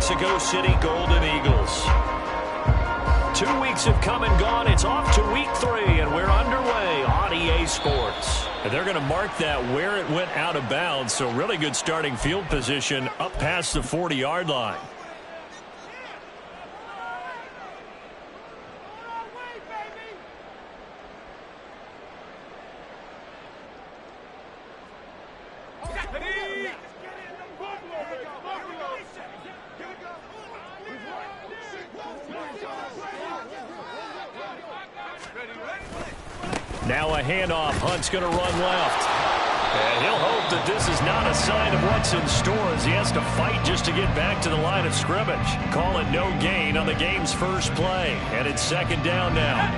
Mexico City Golden Eagles. 2 weeks have come and gone. It's off to week 3, and we're underway on EA Sports. And they're going to mark that where it went out of bounds, so really good starting field position up past the 40-yard line. Now a handoff. Hunt's going to run left. And he'll hope that this is not a sign of what's in store as he has to fight just to get back to the line of scrimmage. Call it no gain on the game's first play. And it's second down now.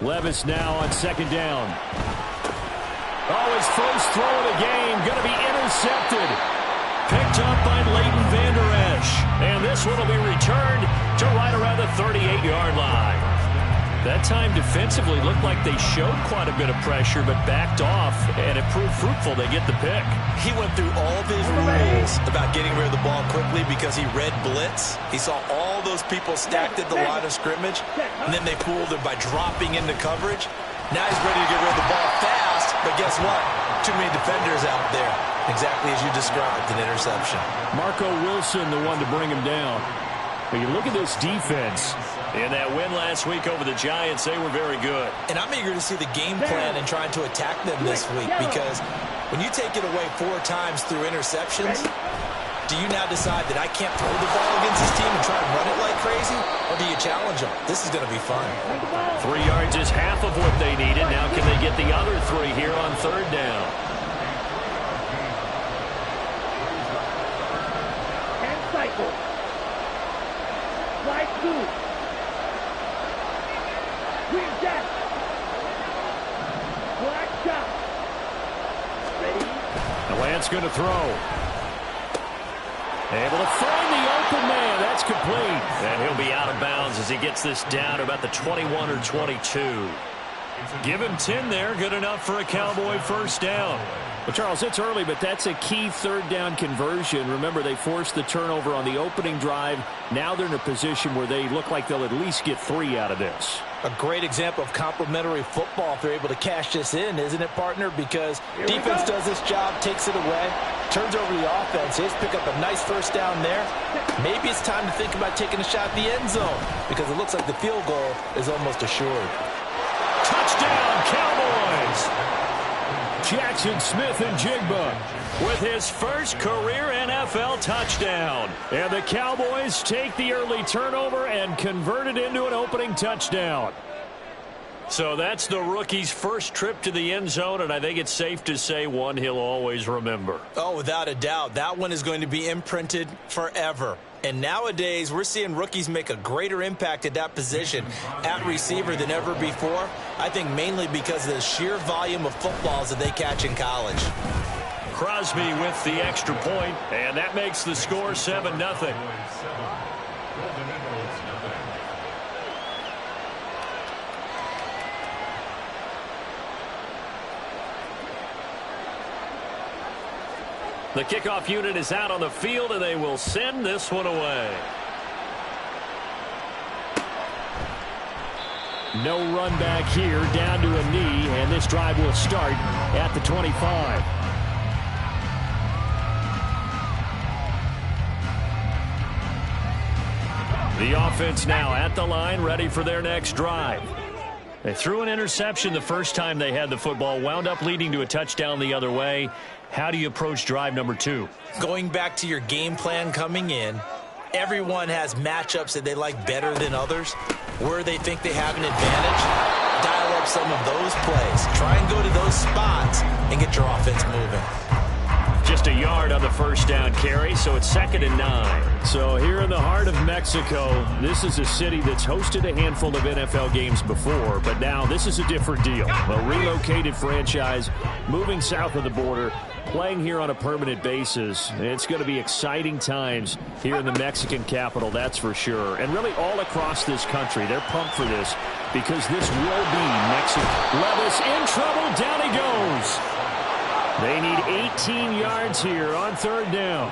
Levis now on second down. Oh, his first throw of the game going to be intercepted. Picked up by Leighton Vander Esch. And this one will be returned to right around the 38-yard line. That time defensively looked like they showed quite a bit of pressure but backed off, and it proved fruitful. They get the pick. He went through all of his rules about getting rid of the ball quickly because he read blitz. He saw all those people stacked at the line of scrimmage, and then they fooled him by dropping into coverage. Now he's ready to get rid of the ball fast, but guess what? Too many defenders out there. Exactly as you described, an interception. Marco Wilson, the one to bring him down. But you look at this defense. In that win last week over the Giants, they were very good. And I'm eager to see the game plan and trying to attack them this week, because when you take it away 4 times through interceptions, do you now decide that I can't throw the ball against this team and try and run it like crazy? Or do you challenge them? This is going to be fun. 3 yards is half of what they needed. Now can they get the other 3 here on third down? Lance going to throw. Able to find the open man. That's complete. And he'll be out of bounds as he gets this down to about the 21 or 22. Give him 10 there. Good enough for a Cowboy first down. Well, Charles, it's early, but that's a key third down conversion. Remember, they forced the turnover on the opening drive. Now they're in a position where they look like they'll at least get 3 out of this. A great example of complementary football if they're able to cash this in, isn't it, partner? Because defense does this job, takes it away, turns over the offense. He's pick up a nice first down there. Maybe it's time to think about taking a shot at the end zone because it looks like the field goal is almost assured. Touchdown, Cowboys! Jackson Smith and Jigba with his first career NFL touchdown. And the Cowboys take the early turnover and convert it into an opening touchdown. So that's the rookie's first trip to the end zone, and I think it's safe to say one he'll always remember. Oh, without a doubt. That one is going to be imprinted forever. And nowadays, we're seeing rookies make a greater impact at that position at receiver than ever before. I think mainly because of the sheer volume of footballs that they catch in college. Crosby with the extra point, and that makes the score 7-0. The kickoff unit is out on the field, and they will send this one away. No run back here, down to a knee, and this drive will start at the 25. The offense now at the line, ready for their next drive. They threw an interception the first time they had the football, wound up leading to a touchdown the other way. How do you approach drive number 2? Going back to your game plan coming in, everyone has matchups that they like better than others, where they think they have an advantage. Dial up some of those plays. Try and go to those spots and get your offense moving. Just a yard on the first down carry, so it's 2nd and 9. So here in the heart of Mexico, this is a city that's hosted a handful of NFL games before, but now this is a different deal. A relocated franchise moving south of the border, playing here on a permanent basis. It's going to be exciting times here in the Mexican capital, that's for sure. And really all across this country, they're pumped for this. because this will be Mexico. Levis in trouble. Down he goes. They need 18 yards here on third down.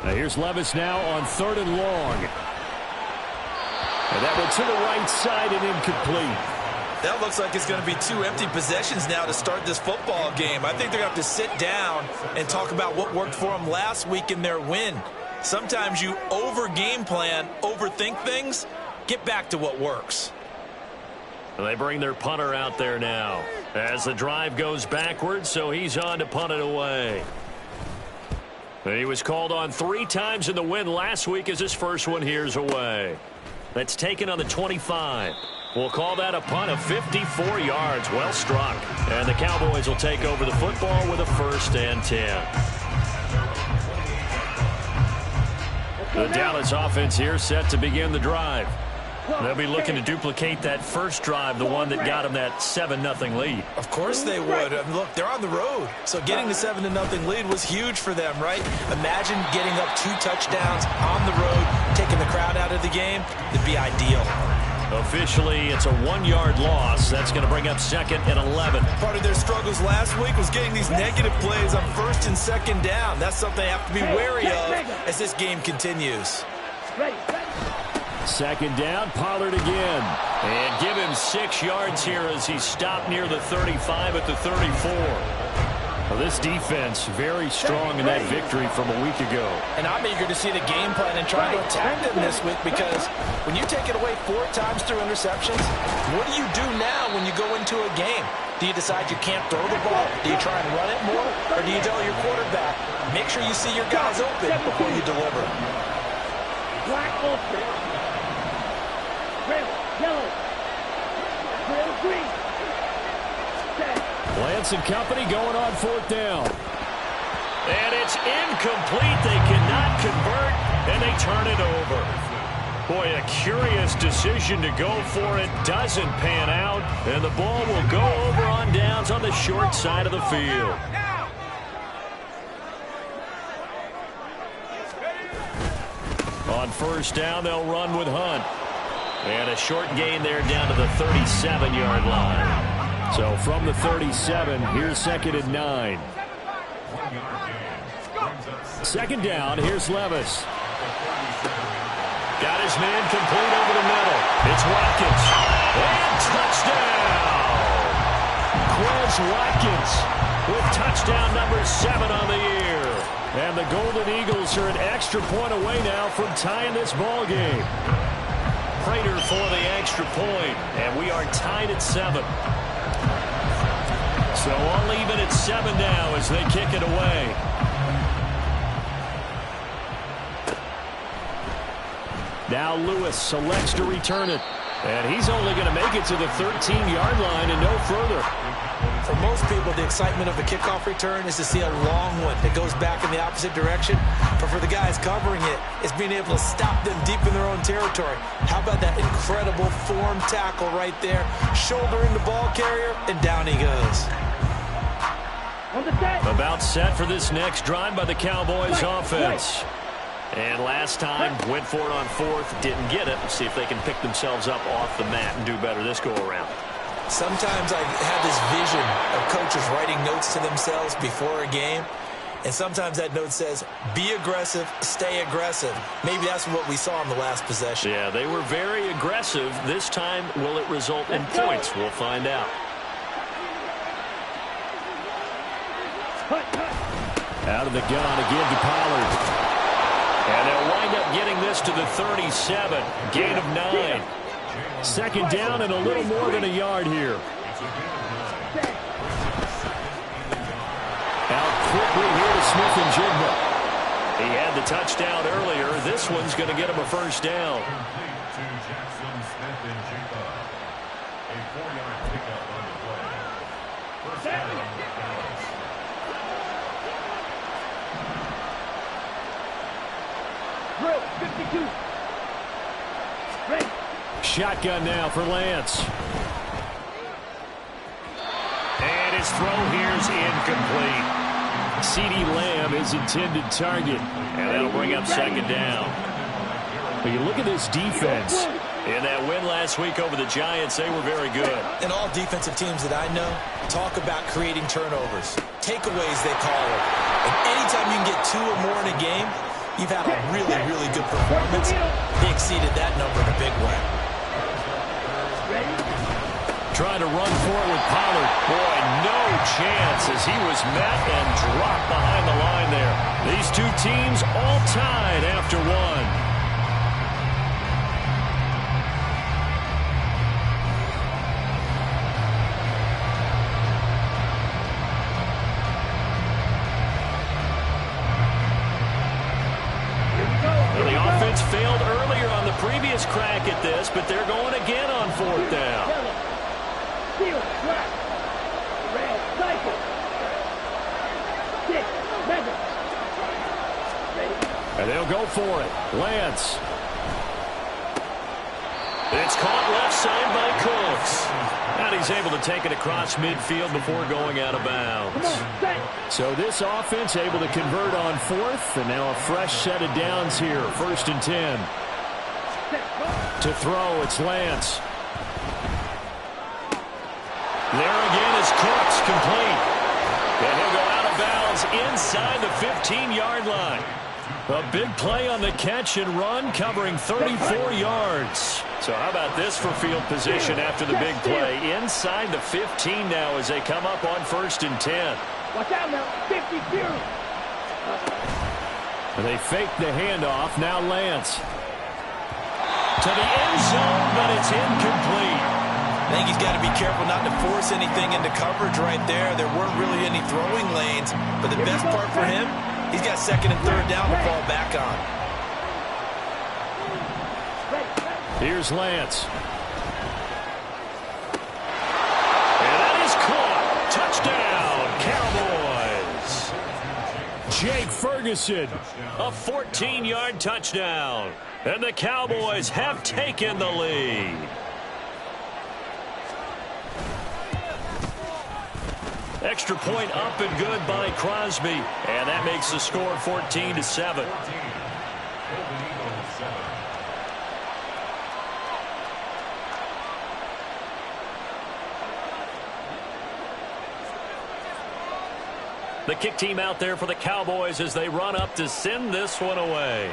Now here's Levis now on third and long. And that one to the right side and incomplete. That looks like it's going to be 2 empty possessions now to start this football game. I think they're going to have to sit down and talk about what worked for them last week in their win. Sometimes you over-game plan, overthink things. Get back to what works. They bring their punter out there now as the drive goes backwards, so he's on to punt it away. He was called on 3 times in the win last week as his first one here's away. That's taken on the 25. We'll call that a punt of 54 yards. Well struck. And the Cowboys will take over the football with a 1st and 10. The Dallas offense here set to begin the drive. They'll be looking to duplicate that first drive, the one that got them that 7-0 lead. Of course they would. Look, they're on the road. So getting the 7-0 lead was huge for them, right? Imagine getting up 2 touchdowns on the road, taking the crowd out of the game. It'd be ideal. Officially, it's a 1-yard loss. That's going to bring up 2nd and 11. Part of their struggles last week was getting these negative plays on 1st and 2nd down. That's something they have to be wary of as this game continues. 2nd down, Pollard again. And give him 6 yards here as he stopped near the 35 at the 34. Well, this defense very strong in that victory from a week ago. And I'm eager to see the game plan and try to attack them this week, because when you take it away 4 times through interceptions, what do you do now when you go into a game? Do you decide you can't throw the ball? Do you try and run it more? Or do you tell your quarterback, make sure you see your guys open before you deliver? Black ultra. Red, yellow. Red, green. Lance and company going on 4th down. And it's incomplete. They cannot convert, and they turn it over. Boy, a curious decision to go for it. Doesn't pan out, and the ball will go over on downs on the short side of the field. On 1st down, they'll run with Hunt. And a short gain there down to the 37-yard line. So from the 37, here's 2nd and 9. 2nd down, here's Levis. Got his man complete over the middle. It's Watkins. And touchdown! Quez Watkins with touchdown number 7 on the year. And the Golden Eagles are an extra point away now from tying this ball game. Prater for the extra point, and we are tied at 7. So all even at 7 now as they kick it away. Now Lewis selects to return it. And he's only going to make it to the 13-yard line and no further. For most people, the excitement of the kickoff return is to see a long one that goes back in the opposite direction. But for the guys covering it, it's being able to stop them deep in their own territory. How about that incredible form tackle right there? Shouldering the ball carrier, and down he goes. About set for this next drive by the Cowboys offense. And last time, went for it on 4th, didn't get it. See if they can pick themselves up off the mat and do better this go-around. Sometimes I have this vision of coaches writing notes to themselves before a game. And sometimes that note says, be aggressive, stay aggressive. Maybe that's what we saw in the last possession. Yeah, they were very aggressive. This time, will it result in points? We'll find out. Out of the gun again to Pollard. And they'll wind up getting this to the 37. Gain of 9. 2nd down and a little more than a yard here. Out quickly here to Smith-Njigba. He had the touchdown earlier. This one's going to get him a 1st down. Drill, 52. Ready. Shotgun now for Lance. And his throw here's incomplete. CeeDee Lamb is intended target. And that'll bring up 2nd down. But you look at this defense. In that win last week over the Giants, they were very good. And all defensive teams that I know talk about creating turnovers. Takeaways, they call it. And anytime you can get 2 or more in a game, you've had a really, really good performance. They exceeded that number in a big way. Trying to run for it with Pollard. Boy, no chance as he was met and dropped behind the line there. These two teams all tied after one. The offense failed earlier on the previous crack at this, but they're going again on 4th down. Field, track, rail, cycle, 6, 7. Ready? And they'll go for it. Lance. It's caught left side by Cooks. And he's able to take it across midfield before going out of bounds. So this offense able to convert on 4th, and now a fresh set of downs here. 1st and 10. To throw, it's Lance. There again is Cooks, complete. And he'll go out of bounds inside the 15-yard line. A big play on the catch and run, covering 34 yards. So how about this for field position after the big play? Inside the 15 now as they come up on 1st and 10. Watch out now, 52. They fake the handoff, now Lance. To the end zone, but it's incomplete. I think he's got to be careful not to force anything into coverage right there. There weren't really any throwing lanes, but the best part for him, he's got 2nd and 3rd down to fall back on. Here's Lance. And that is caught. Touchdown, Cowboys. Jake Ferguson, a 14-yard touchdown. And the Cowboys have taken the lead. Extra point up and good by Crosby. And that makes the score 14-7. The kick team out there for the Cowboys as they run up to send this one away.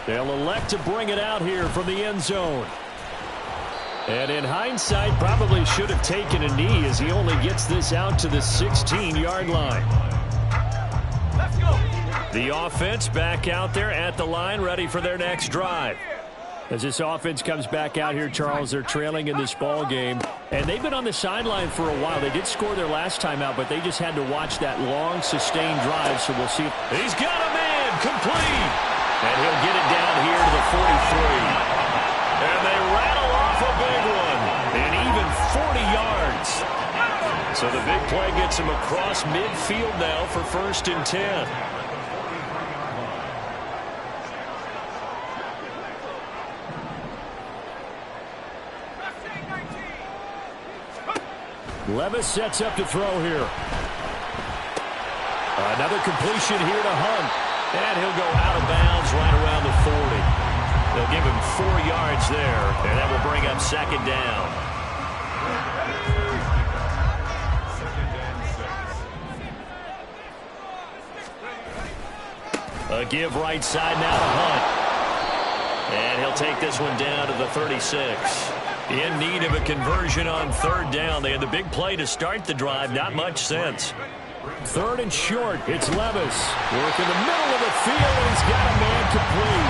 They'll elect to bring it out here from the end zone. And in hindsight, probably should have taken a knee as he only gets this out to the 16-yard line. Let's go. The offense back out there at the line, ready for their next drive. As this offense comes back out here, Charles, they're trailing in this ball game. And they've been on the sideline for a while. They did score their last time out, but they just had to watch that long, sustained drive. So we'll see. He's got a man, complete. And he'll get it down here to the 43. And they rattle off a big one. And even 40 yards. So the big play gets him across midfield now for 1st and 10. Levis sets up to throw here. Another completion here to Hunt. And he'll go out of bounds right around the 40. They'll give him 4 yards there, and that will bring up 2nd down. A give right side now to Hunt. And he'll take this one down to the 36. In need of a conversion on 3rd down. They had the big play to start the drive. Not much sense. 3rd and short. It's Levis. Work in the middle of the field, and he's got a man complete.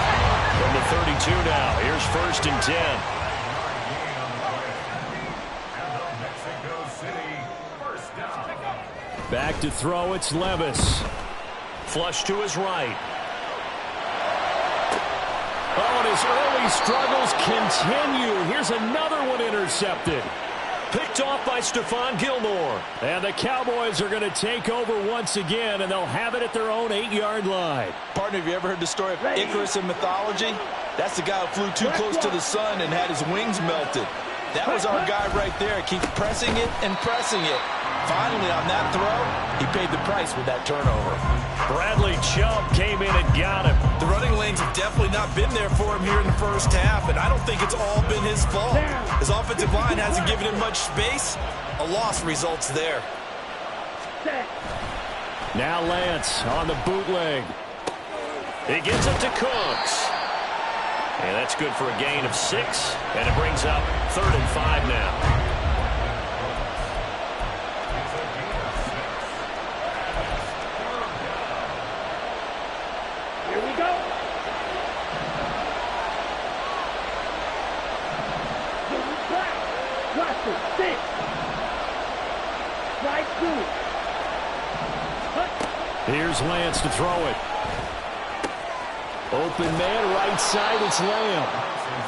From the 32 now. Here's 1st and 10. Back to throw. It's Levis. Flush to his right. Oh, and his early struggles continue. Here's another one intercepted. Picked off by Stephon Gilmore. And the Cowboys are going to take over once again, and they'll have it at their own 8-yard line. Partner, have you ever heard the story of Icarus in mythology? That's the guy who flew too close to the sun and had his wings melted. That was our guy right there. Keeps pressing it and pressing it. Finally, on that throw, he paid the price with that turnover. Bradley Chubb came in and got him. not been there for him here in the first half, and I don't think it's all been his fault. His offensive line hasn't given him much space. A loss results there. Now Lance on the bootleg. He gets it to Cooks. And that's good for a gain of 6, and it brings up 3rd and 5 now. Here we go. Watch it. 6. Right through. Here's Lance to throw it. Open man, right side, it's Lamb.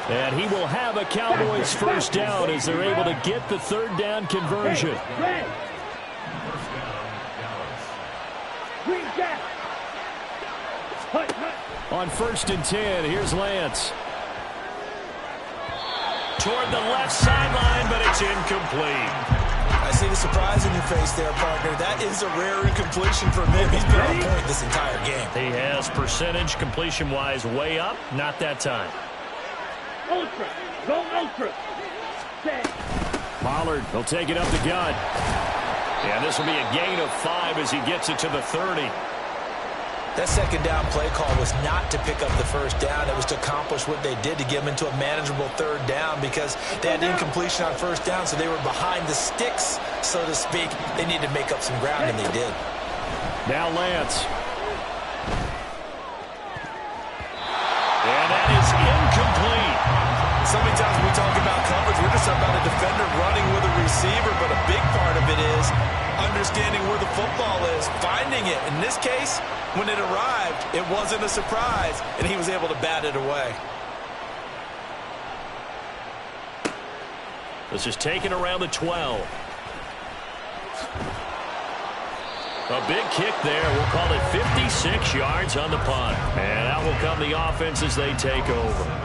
And he will have a Cowboys first down as they're able to get the 3rd down conversion. On 1st and 10, here's Lance. Toward the left sideline, but it's incomplete. I see the surprise in your face there, partner. That is a rare incompletion from him. He's been on point this entire game. He has percentage completion-wise way up. Not that time. Ultra. Go ultra. Set. Pollard, he'll take it up the gut. And this will be a gain of 5 as he gets it to the 30. That 2nd down play call was not to pick up the 1st down. It was to accomplish what they did to get them into a manageable 3rd down because they had incompletion on 1st down, so they were behind the sticks, so to speak. They needed to make up some ground, and they did. Now Lance. And that is incomplete. So many times when we talk about coverage, we're just talking about a defender running with a receiver, but a big part of it is understanding where the football is, finding it. In this case, when it arrived, it wasn't a surprise, and he was able to bat it away. This is taken around the 12. A big kick there. We'll call it 56 yards on the punt. And out will come the offense as they take over.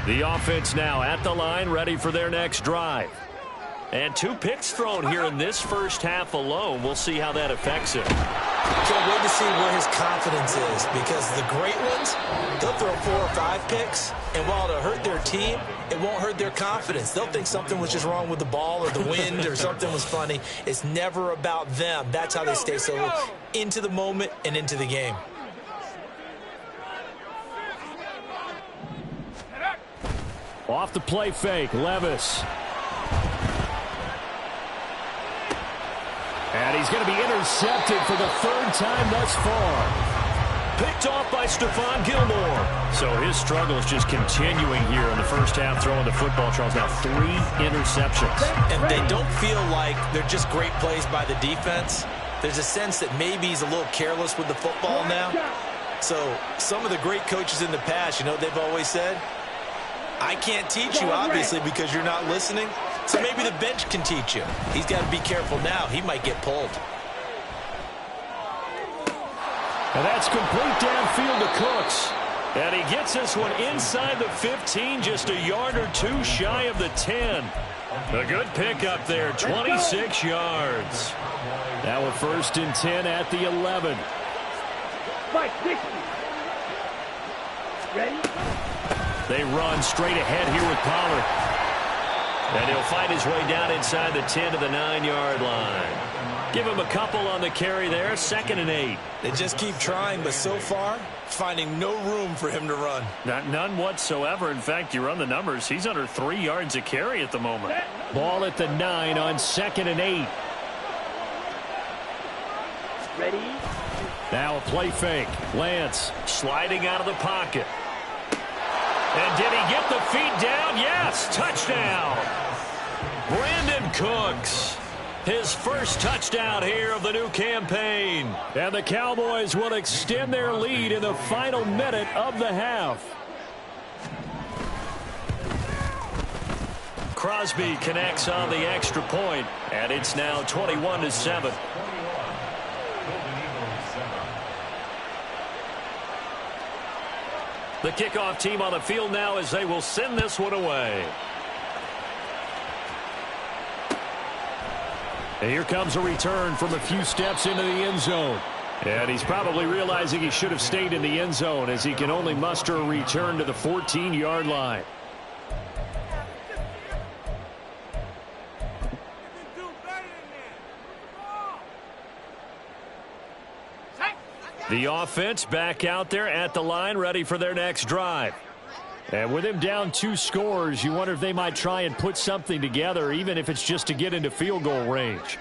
The offense now at the line, ready for their next drive. And 2 picks thrown here in this first half alone. We'll see how that affects him. Can't wait to see where his confidence is, because the great ones, they'll throw 4 or 5 picks, and while it'll hurt their team, it won't hurt their confidence. They'll think something was just wrong with the ball or the wind or something was funny. It's never about them. That's how they stay so into the moment and into the game. Off the play fake, Levis. And he's going to be intercepted for the 3rd time thus far. Picked off by Stephon Gilmore. So his struggles just continuing here in the first half, throwing the football. Charles, now 3 interceptions. And they don't feel like they're just great plays by the defense. There's a sense that maybe he's a little careless with the football now. So some of the great coaches in the past, you know, they've always said, I can't teach you, obviously, because you're not listening. So maybe the bench can teach you. He's got to be careful now. He might get pulled. And that's complete downfield to Cooks. And he gets this one inside the 15, just a yard or 2 shy of the 10. A good pickup there, 26 yards. Now a 1st and 10 at the 11. Fight 60. Ready? They run straight ahead here with Pollard. And he'll fight his way down inside the 10 to the 9-yard line. Give him a couple on the carry there, 2nd and 8. They just keep trying, but so far, finding no room for him to run. None whatsoever. In fact, you run the numbers, he's under 3 yards a carry at the moment. Ball at the 9 on 2nd and 8. Ready? Now a play fake. Lance sliding out of the pocket. And did he get the feet down? Yes, touchdown. Brandon Cooks, his first touchdown here of the new campaign. And the Cowboys will extend their lead in the final minute of the half. Crosby connects on the extra point, and it's now 21-7. The kickoff team on the field now as they will send this one away. And here comes a return from a few steps into the end zone. And he's probably realizing he should have stayed in the end zone as he can only muster a return to the 14-yard line. The offense back out there at the line, ready for their next drive. And with him down 2 scores, you wonder if they might try and put something together, even if it's just to get into field goal range.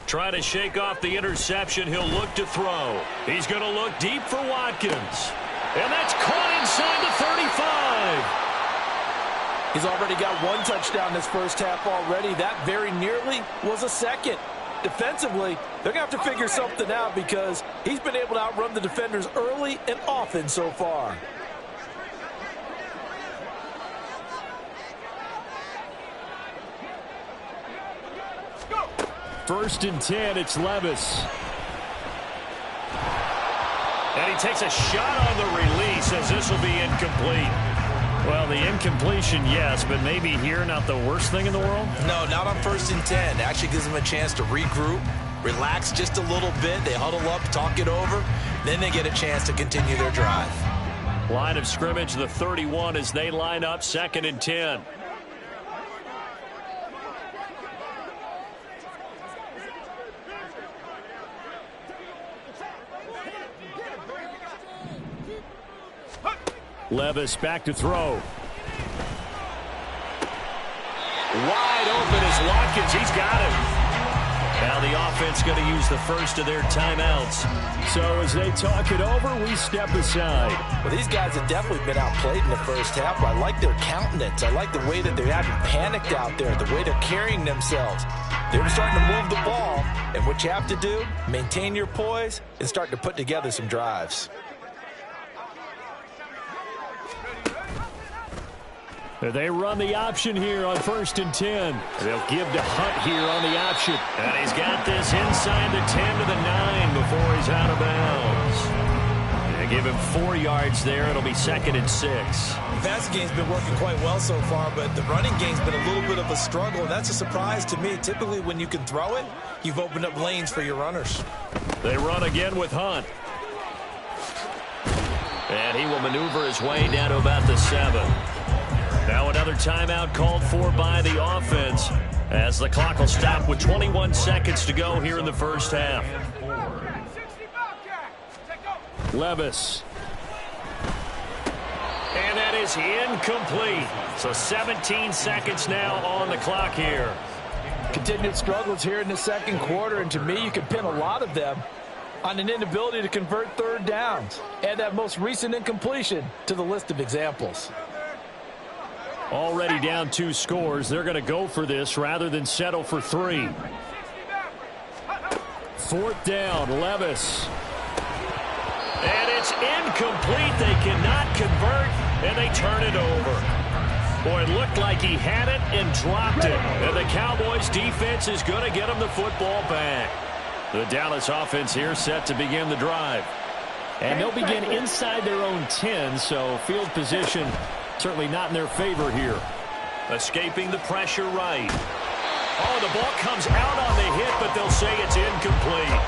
Try to shake off the interception. He'll look to throw. He's going to look deep for Watkins. And that's caught inside the 35. He's already got 1 touchdown this first half already. That very nearly was a second. Defensively, they're going to have to figure something out because he's been able to outrun the defenders early and often so far. First and 10, it's Levis. And he takes a shot on the release as this will be incomplete. Well, the incompletion, yes, but maybe here not the worst thing in the world? No, not on 1st and 10. Actually gives them a chance to regroup, relax just a little bit. They huddle up, talk it over. Then they get a chance to continue their drive. Line of scrimmage, the 31 as they line up 2nd and 10. Levis back to throw. Wide open is Watkins. He's got it. Now the offense going to use the first of their timeouts. So as they talk it over, we step aside. Well, these guys have definitely been outplayed in the first half. I like their countenance. I like the way that they haven't panicked out there, the way they're carrying themselves. They're starting to move the ball. And what you have to do, maintain your poise and start to put together some drives. They run the option here on 1st and 10. They'll give to Hunt here on the option. And he's got this inside the 10 to the 9 before he's out of bounds. They give him 4 yards there. It'll be 2nd and 6. The passing game's been working quite well so far, but the running game's been a little bit of a struggle, and that's a surprise to me. Typically, when you can throw it, you've opened up lanes for your runners. They run again with Hunt. And he will maneuver his way down to about the 7. Now another timeout called for by the offense as the clock will stop with 21 seconds to go here in the first half. Levis. And that is incomplete. So 17 seconds now on the clock here. Continued struggles here in the second quarter, and to me, you can pin a lot of them on an inability to convert 3rd downs. Add that most recent incompletion to the list of examples. Already down 2 scores. They're going to go for this rather than settle for 3. 4th down, Levis. And it's incomplete. They cannot convert, and they turn it over. Boy, it looked like he had it and dropped it. And the Cowboys defense is going to get him the football back. The Dallas offense here set to begin the drive. And they'll begin inside their own 10, so field position certainly not in their favor here. Escaping the pressure right. Oh, the ball comes out on the hit, but they'll say it's incomplete.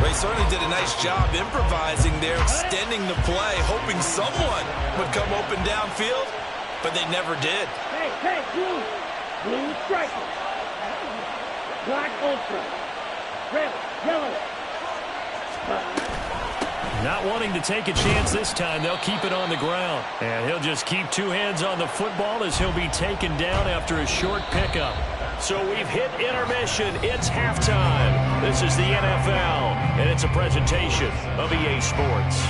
They certainly did a nice job improvising there, extending the play, hoping someone would come open downfield, but they never did. Hey, blue. Blue striker. Black ultra. Red, yellow. Not wanting to take a chance this time, they'll keep it on the ground. And he'll just keep 2 hands on the football as he'll be taken down after a short pickup. So we've hit intermission. It's halftime. This is the NFL, and it's a presentation of EA Sports.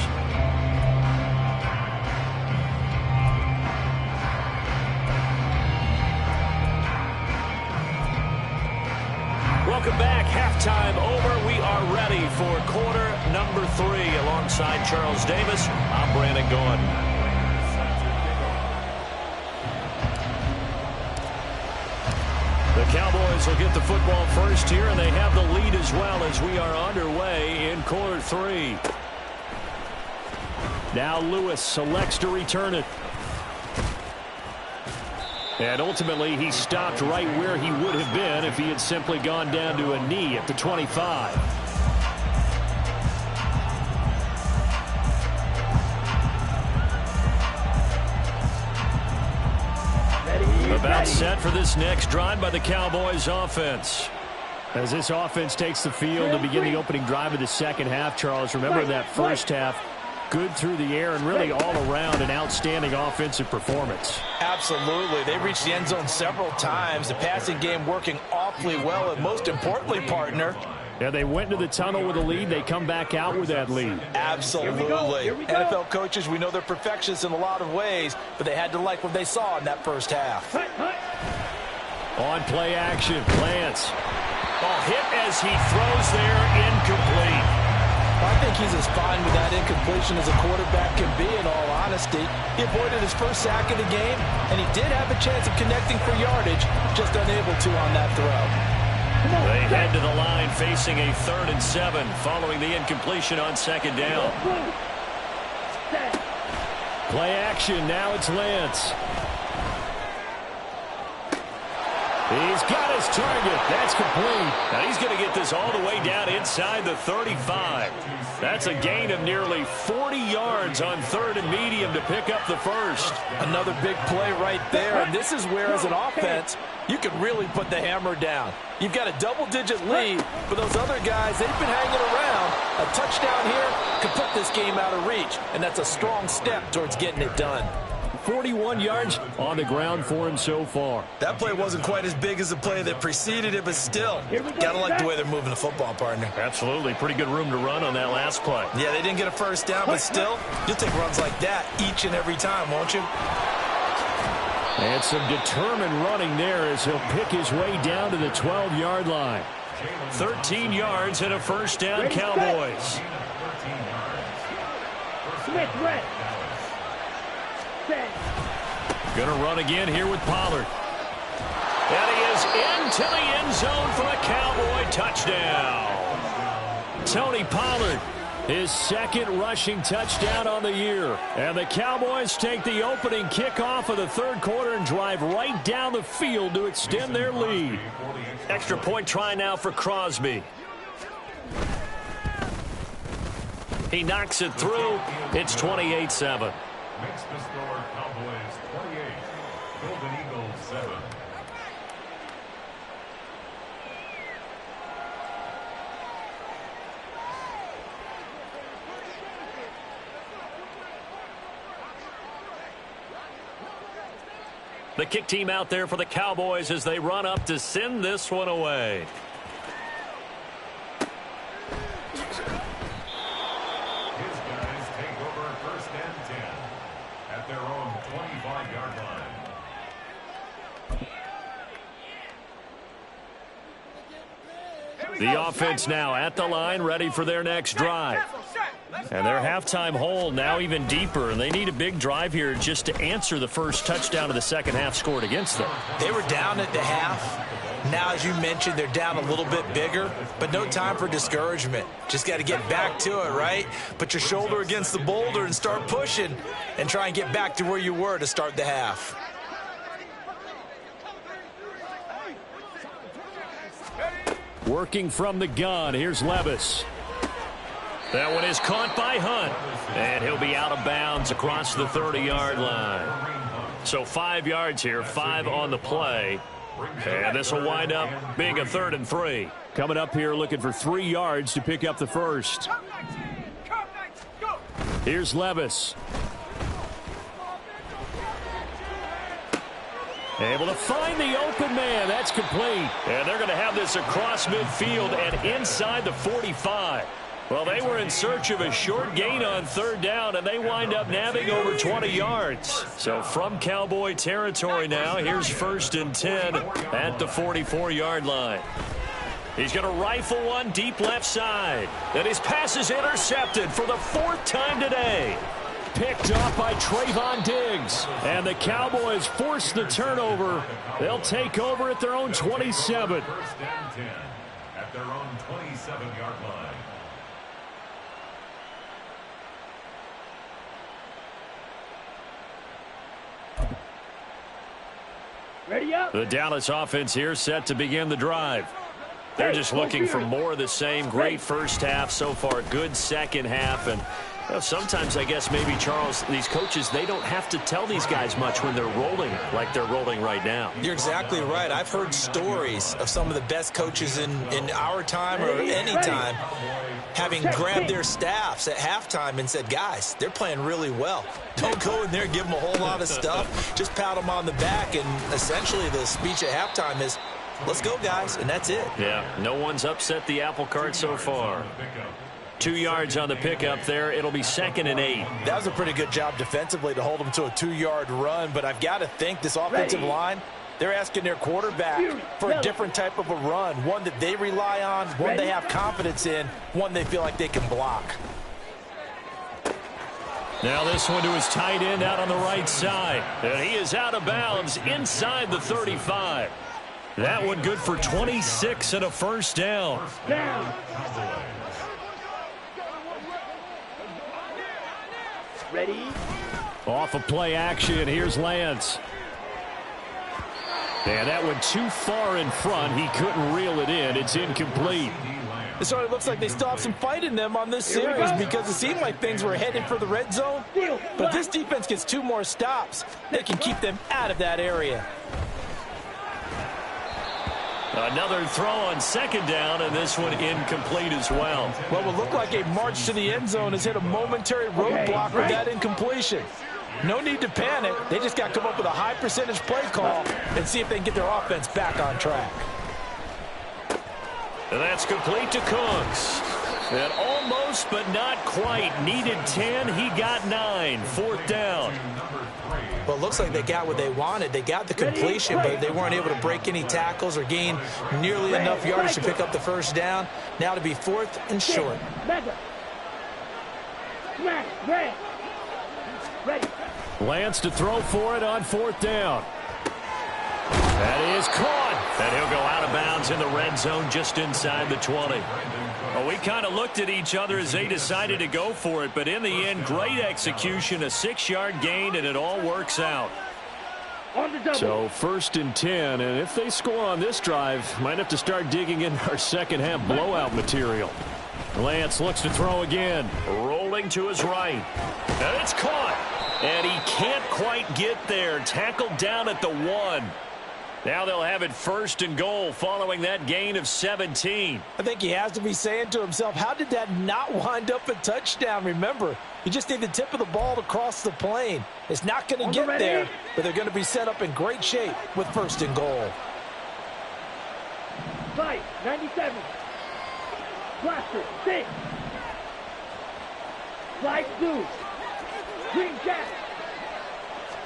Welcome back. Halftime over. We are ready for quarter number 3. Alongside Charles Davis, I'm Brandon Gaudin. The Cowboys will get the football first here, and they have the lead as well as we are underway in quarter 3. Now Lewis selects to return it. And ultimately, he stopped right where he would have been if he had simply gone down to a knee at the 25. About set for this next drive by the Cowboys offense. As this offense takes the field to begin the opening drive of the second half, Charles, remember that first half, good through the air and really all around an outstanding offensive performance. Absolutely. They reached the end zone several times. The passing game working awfully well, and most importantly, partner, yeah, they went into the tunnel with a lead. They come back out with that lead. Absolutely. NFL coaches, we know they're perfectionists in a lot of ways, but they had to like what they saw in that first half. On play action, Lance. Hit as he throws there, incomplete. I think he's as fine with that incompletion as a quarterback can be, in all honesty. He avoided his first sack of the game, and he did have a chance of connecting for yardage, just unable to on that throw. They head to the line facing a 3rd and 7 following the incompletion on second down. Play action. Now it's Lance. He's got his target. That's complete. Now he's going to get this all the way down inside the 35. That's a gain of nearly 40 yards on 3rd and medium to pick up the first. Another big play right there. And this is where, as an offense, you can really put the hammer down. You've got a double-digit lead, but those other guys, they've been hanging around. A touchdown here could put this game out of reach, and that's a strong step towards getting it done. 41 yards on the ground for him so far. That play wasn't quite as big as the play that preceded it, but still, gotta like the way they're moving the football, partner. Absolutely. Pretty good room to run on that last play. Yeah, they didn't get a first down, but still, you'll take runs like that each and every time, won't you? And some determined running there as he'll pick his way down to the 12-yard line. 13 yards and a first down, Cowboys. Smith, red. Gonna run again here with Pollard. And he is into the end zone for a Cowboy touchdown. Tony Pollard, his second rushing touchdown on the year. And the Cowboys take the opening kickoff of the third quarter and drive right down the field to extend their lead. Extra point try now for Crosby. He knocks it through. It's 28-7. Makes the score Cowboys 28, Golden Eagles 7. The kick team out there for the Cowboys as they run up to send this one away. The offense now at the line, ready for their next drive. And their halftime hole now even deeper, and they need a big drive here just to answer the first touchdown of the second half scored against them. They were down at the half. Now, as you mentioned, they're down a little bit bigger, but no time for discouragement. Just got to get back to it, right? Put your shoulder against the boulder and start pushing and try and get back to where you were to start the half. Working from the gun, here's Levis. That one is caught by Hunt, and he'll be out of bounds across the 30-yard line. So 5 yards here, 5 on the play, and this will wind up being a 3rd and 3. Coming up here looking for 3 yards to pick up the first. Here's Levis. Able to find the open man. That's complete. And they're going to have this across midfield and inside the 45. Well, they were in search of a short gain on 3rd down, and they wind up nabbing over 20 yards. So from Cowboy territory now, here's 1st and 10 at the 44-yard line. He's going to rifle one deep left side. And his pass is intercepted for the 4th time today. Picked off by Trayvon Diggs. And the Cowboys force the turnover. They'll take over at their own 27. 1st and 10 at their own 27-yard line. Ready up. The Dallas offense here set to begin the drive. They're just looking for more of the same. Great first half so far. Good second half. And sometimes, I guess, maybe, Charles, these coaches, they don't have to tell these guys much when they're rolling like they're rolling right now. You're exactly right. I've heard stories of some of the best coaches in our time or any time having grabbed their staffs at halftime and said, guys, they're playing really well. Don't go in there and give them a whole lot of stuff. Just pat them on the back. And essentially the speech at halftime is, let's go, guys, and that's it. Yeah, no one's upset the apple cart so far. 2 yards on the pickup there. It'll be 2nd and 8. That was a pretty good job defensively to hold them to a 2-yard run, but I've got to think this offensive line, they're asking their quarterback for a different type of a run, one that they rely on, one they have confidence in, one they feel like they can block. Now this one to his tight end out on the right side. And he is out of bounds inside the 35. That one good for 26 and a first down. Ready? Off of play action, here's Lance. And that went too far in front. He couldn't reel it in. It's incomplete. It sort of looks like they still have some fight in them on this series because it seemed like things were headed for the red zone. But if this defense gets 2 more stops, they can keep them out of that area. Another throw on 2nd down, and this one incomplete as well. What will look like a march to the end zone has hit a momentary roadblock with that incompletion. No need to panic. They just got to come up with a high percentage play call and see if they can get their offense back on track. And that's complete to Cooks. And almost but not quite. Needed 10. He got 9. 4th down. Well, it looks like they got what they wanted. They got the completion, but they weren't able to break any tackles or gain nearly enough yardage to pick up the first down. Now to be 4th and short. Lance to throw for it on 4th down. That is caught. And he'll go out of bounds in the red zone just inside the 20. Well, we kind of looked at each other as they decided to go for it, but in the end, great execution, a 6-yard gain, and it all works out. So 1st and 10, and if they score on this drive, might have to start digging in our second half blowout material. Lance looks to throw again, rolling to his right, and it's caught, and he can't quite get there. Tackled down at the 1. Now they'll have it 1st and goal following that gain of 17. I think he has to be saying to himself, how did that not wind up a touchdown? Remember, you just need the tip of the ball to cross the plane. It's not going to get there, but they're going to be set up in great shape with 1st and goal. Fight, 97. Blaster, 6. Slide 2. Green jack.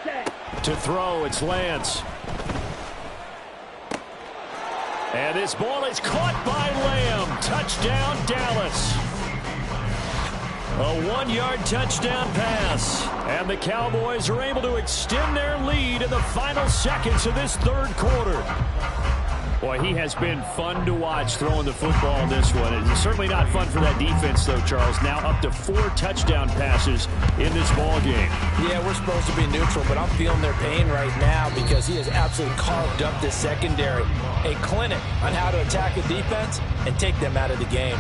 Set. To throw, it's Lance. And this ball is caught by Lamb. Touchdown, Dallas. A 1-yard touchdown pass. And the Cowboys are able to extend their lead in the final seconds of this 3rd quarter. Boy, he has been fun to watch throwing the football in this one. It's certainly not fun for that defense, though, Charles. Now up to 4 touchdown passes in this ball game. Yeah, we're supposed to be neutral, but I'm feeling their pain right now because he has absolutely carved up this secondary. A clinic on how to attack a defense and take them out of the game.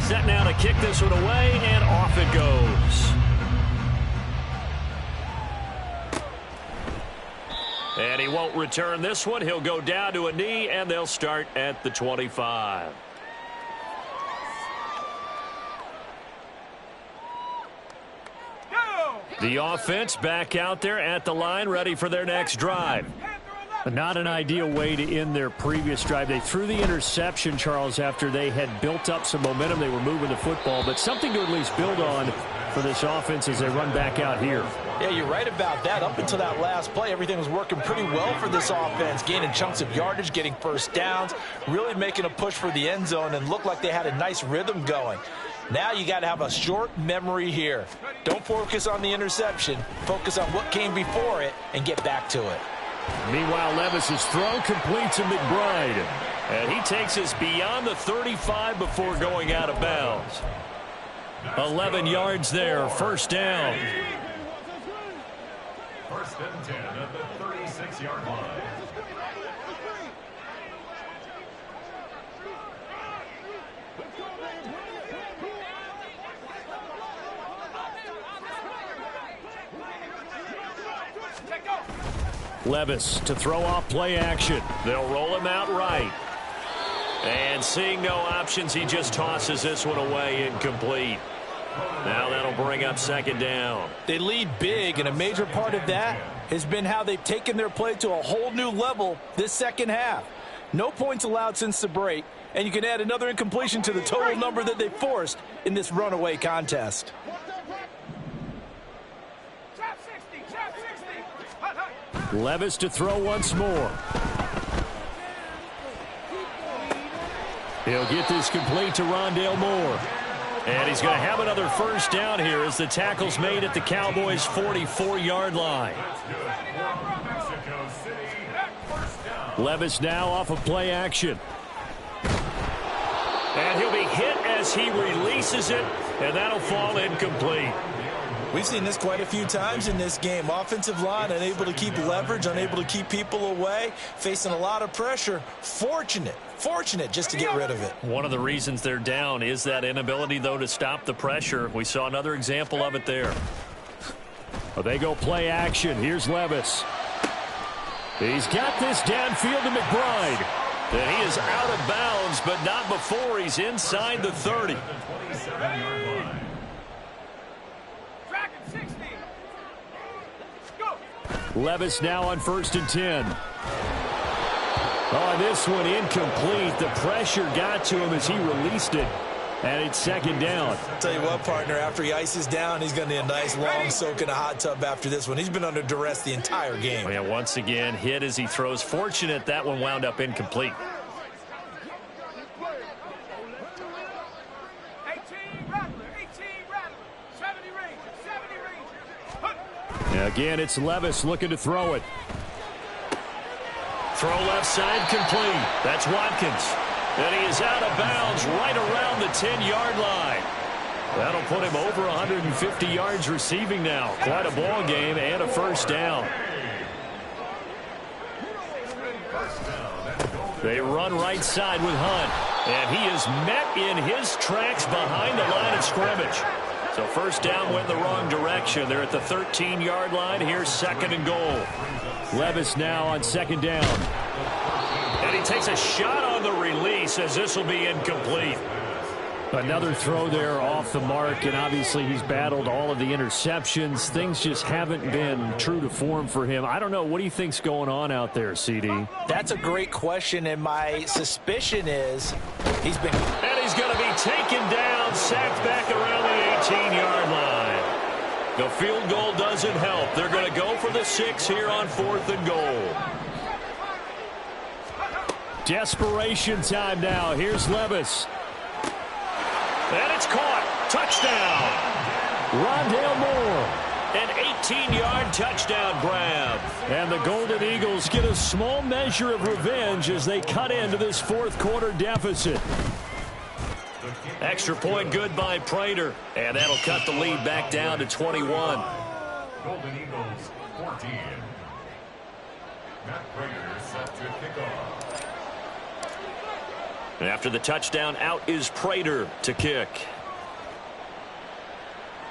Set now to kick this one away, and off it goes. And he won't return this one. He'll go down to a knee, and they'll start at the 25. The offense back out there at the line, ready for their next drive. Not an ideal way to end their previous drive. They threw the interception, Charles, after they had built up some momentum. They were moving the football, but something to at least build on for this offense as they run back out here. Yeah, you're right about that. Up until that last play, everything was working pretty well for this offense, gaining chunks of yardage, getting first downs, really making a push for the end zone, and looked like they had a nice rhythm going. Now you got to have a short memory here. Don't focus on the interception. Focus on what came before it and get back to it. Meanwhile, Levis's throw completes to McBride. And he takes us beyond the 35 before going out of bounds. 11 yards there, first down. First and 10 at the 36-yard line. Levis to throw off play action. They'll roll him out right. And seeing no options, he just tosses this one away, incomplete. Now that'll bring up second down. They lead big, and a major part of that has been how they've taken their play to a whole new level this second half. No points allowed since the break, and you can add another incompletion to the total number that they forced in this runaway contest. Levis to throw once more. He'll get this complete to Rondale Moore. And he's going to have another first down here as the tackle's made at the Cowboys' 44-yard line. Levis now off of play action. And he'll be hit as he releases it, and that'll fall incomplete. We've seen this quite a few times in this game. Offensive line unable to keep leverage, unable to keep people away, facing a lot of pressure. Fortunate just to get rid of it. One of the reasons they're down is that inability, though, to stop the pressure. We saw another example of it there. Well, they go play action. Here's Levis. He's got this downfield to McBride. And he is out of bounds, but not before he's inside the 30. Levis now on 1st and 10. Oh, this one incomplete. The pressure got to him as he released it. And it's second down. I'll tell you what, partner, after he ices down, he's going to need a nice long soak in a hot tub after this one. He's been under duress the entire game. Oh, yeah, once again, hit as he throws. Fortunate that one wound up incomplete. Again, it's Levis looking to throw it. Throw left side complete. That's Watkins. And he is out of bounds right around the 10-yard line. That'll put him over 150 yards receiving now. Quite a ball game and a first down. They run right side with Hunt. And he is met in his tracks behind the line of scrimmage. So first down went the wrong direction. They're at the 13-yard line. Here's second and goal. Levis now on second down. And he takes a shot on the release as this will be incomplete. Another throw there off the mark, and obviously he's battled all of the interceptions. Things just haven't been true to form for him. I don't know. What do you think's going on out there, CD? That's a great question, and my suspicion is he's been... And he's going to be taken down, sacked back around the 18-yard line. The field goal doesn't help. They're going to go for the 6 here on 4th and goal. Desperation time now. Here's Levis. And it's caught. Touchdown. Rondale Moore. An 18-yard touchdown grab. And the Golden Eagles get a small measure of revenge as they cut into this fourth quarter deficit. Extra point good by Prater. And that'll cut the lead back down to 21. Golden Eagles 14. Matt Prater set to kick off. And after the touchdown, out is Prater to kick.